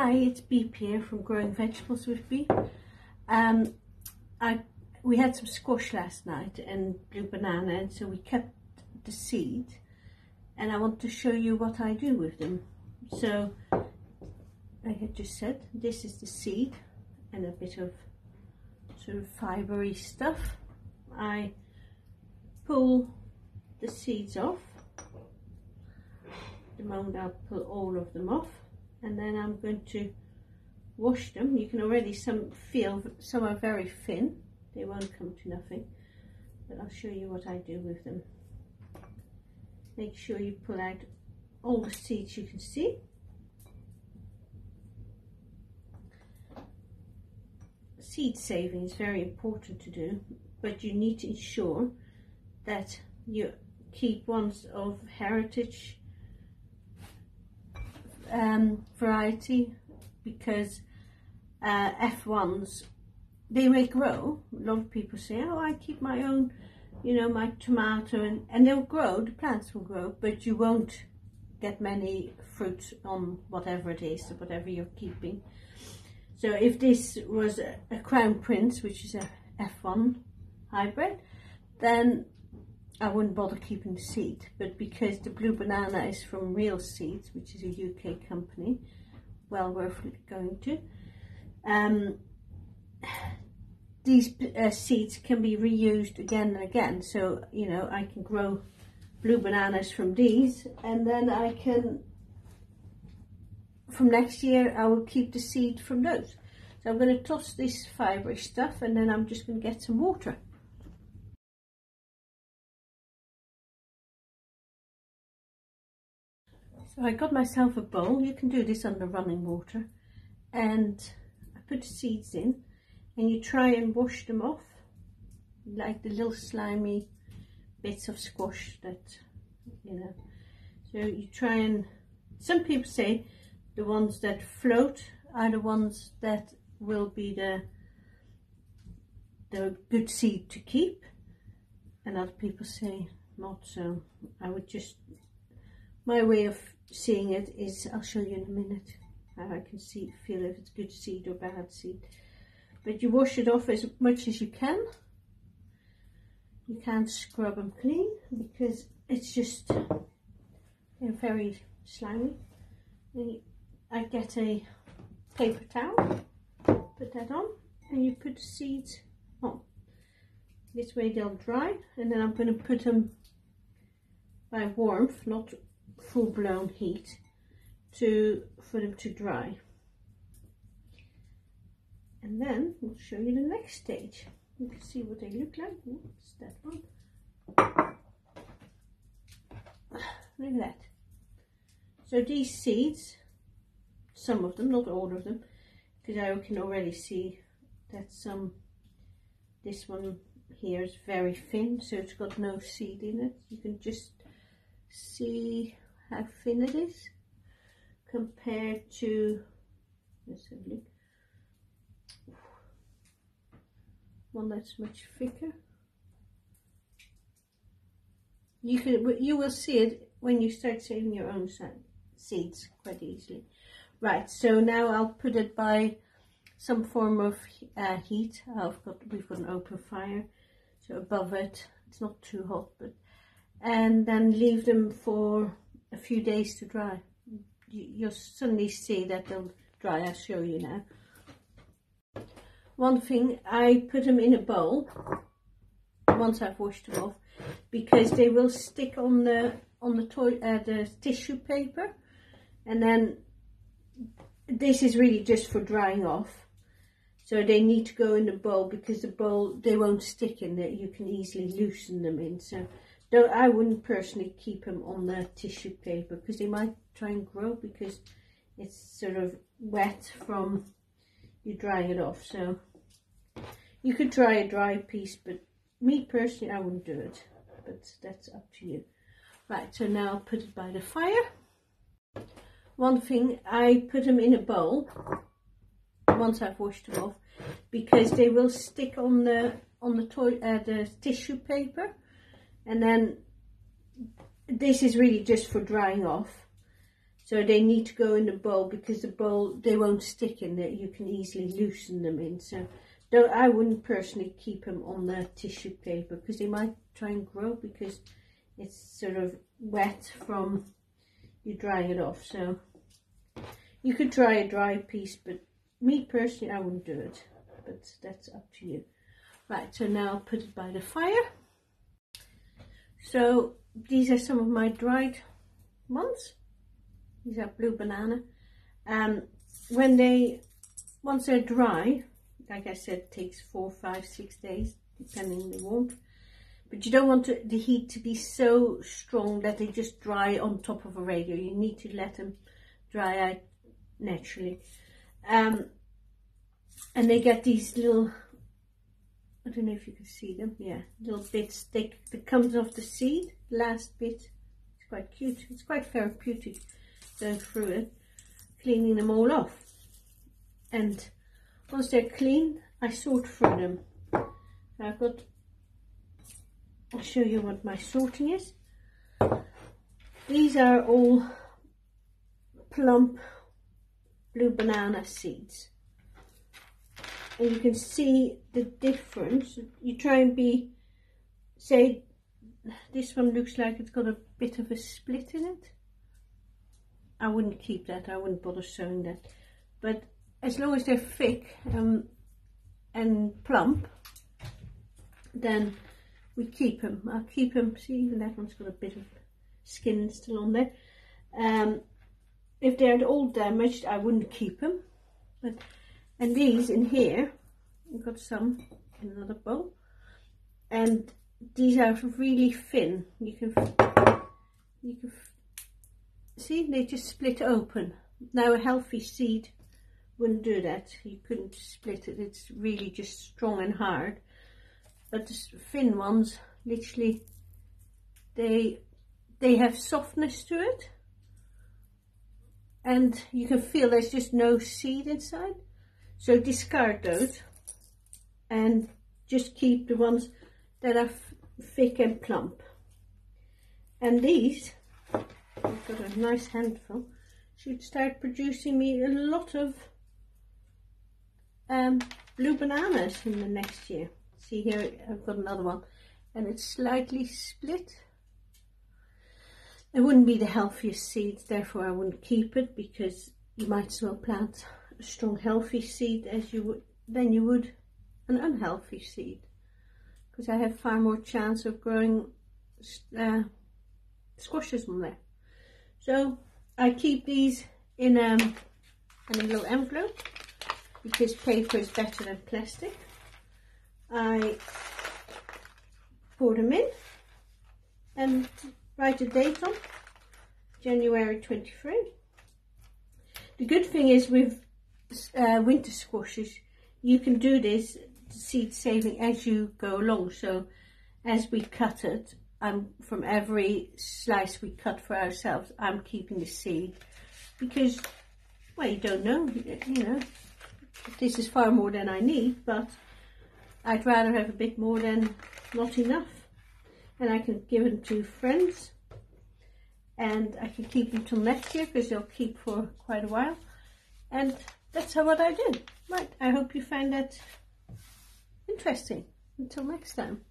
Hi, it's Beep here from Growing Vegetables with Beep. We had some squash last night and blue banana, and so we kept the seed, and I want to show you what I do with them. So, like I just said, this is the seed and a bit of sort of fibery stuff. I pull the seeds off. The moment I'll pull all of them off, and then I'm going to wash them. You can already feel some are very thin, they won't come to nothing, but I'll show you what I do with them. Make sure you pull out all the seeds you can see. Seed saving is very important to do, but you need to ensure that you keep ones of heritage variety, because F1s, they may grow. A lot of people say, oh, I keep my own, you know, my tomato, and they'll grow, the plants will grow, but you won't get many fruits on whatever it is, whatever you're keeping. So if this was a Crown Prince, which is a F1 hybrid, then I wouldn't bother keeping the seed. But because the blue banana is from Real Seeds, which is a UK company, well worth going to, these seeds can be reused again and again. So, you know, I can grow blue bananas from these, and then I can, from next year, I will keep the seed from those. So I'm going to toss this fibrous stuff, and then I'm just going to get some water. So I got myself a bowl. You can do this under running water, and I put the seeds in, and you try and wash them off, like the little slimy bits of squash that, you know. So you try and, some people say the ones that float are the ones that will be the good seed to keep, and other people say not so. I would just, my way of seeing it is, I'll show you in a minute how I can feel if it's good seed or bad seed. But you wash it off as much as you can. You can't scrub them clean because it's just, they're very slimy. I get a paper towel, put that on, and you put the seeds on. This way they'll dry, and then I'm going to put them by warmth, not full-blown heat, for them to dry. And then we'll show you the next stage. You can see what they look like. What's that one? Look at that. So these seeds, some of them, not all of them, because I can already see that this one here is very thin, so it's got no seed in it. You can just see how thin it is compared to, let's have a look, one that's much thicker. You will see it when you start saving your own seeds quite easily. Right, so now I'll put it by some form of heat. We've got an open fire, so above it, it's not too hot, but, and then leave them for a few days to dry. You'll suddenly see that they'll dry. I'll show you now. One thing, I put them in a bowl once I've washed them off, because they will stick on the tissue paper, and then this is really just for drying off. So they need to go in the bowl, because the bowl, they won't stick in there. You can easily loosen them in. So though I wouldn't personally keep them on the tissue paper, because they might try and grow, because it's sort of wet from you drying it off. So you could try a dry piece, but me personally, I wouldn't do it, but that's up to you. Right, so now I'll put it by the fire. One thing, I put them in a bowl once I've washed them off, because they will stick on the tissue paper, and then this is really just for drying off. So So they need to go in the bowl, because the bowl, they won't stick in there. You can easily loosen them in. So I wouldn't personally keep them on the tissue paper, because they might try and grow, because it's sort of wet from you drying it off. So you could try a dry piece, but me personally, I wouldn't do it. But that's up to you. Right, so now I'll put it by the fire. So these are some of my dried ones. These are blue banana. Once they're dry, like I said, it takes 4, 5, 6 days, depending on the warmth. But you don't want the heat to be so strong that they just dry on top of a radio. You need to let them dry out naturally. And they get these little, I don't know if you can see them, yeah, little bits that comes off the seed, last bit. It's quite cute. It's quite therapeutic going through it, cleaning them all off. And once they're clean, I sort through them. I'll show you what my sorting is. These are all plump blue banana seeds. And you can see the difference. You try and say this one looks like it's got a bit of a split in it. I wouldn't keep that. I wouldn't bother sewing that. But as long as they're thick and plump, then we keep them. I'll keep them. See, even that one's got a bit of skin still on there. If they're all damaged, I wouldn't keep them. And these in here, I've got some in another bowl, and these are really thin. You can see they just split open. Now a healthy seed wouldn't do that. You couldn't split it. It's really just strong and hard. But the thin ones, literally, they have softness to it, and you can feel there's just no seed inside. So discard those and just keep the ones that are thick and plump. And these, I've got a nice handful, should start producing me a lot of blue bananas in the next year. See here, I've got another one, and it's slightly split. It wouldn't be the healthiest seeds, therefore I wouldn't keep it, because you might as well plant a strong healthy seed as you would an unhealthy seed, because I have far more chance of growing squashes on there. So I keep these in a little envelope, because paper is better than plastic. I pour them in and write a date on, January 23. The good thing is with winter squashes, you can do this seed saving as you go along. So as we cut it, from every slice we cut for ourselves, I'm keeping the seed, because, well, you don't know, you know, this is far more than I need, but I'd rather have a bit more than not enough. And I can give them to friends, and I can keep them till next year, because they'll keep for quite a while. And that's what I do. Right, I hope you find that interesting. Until next time.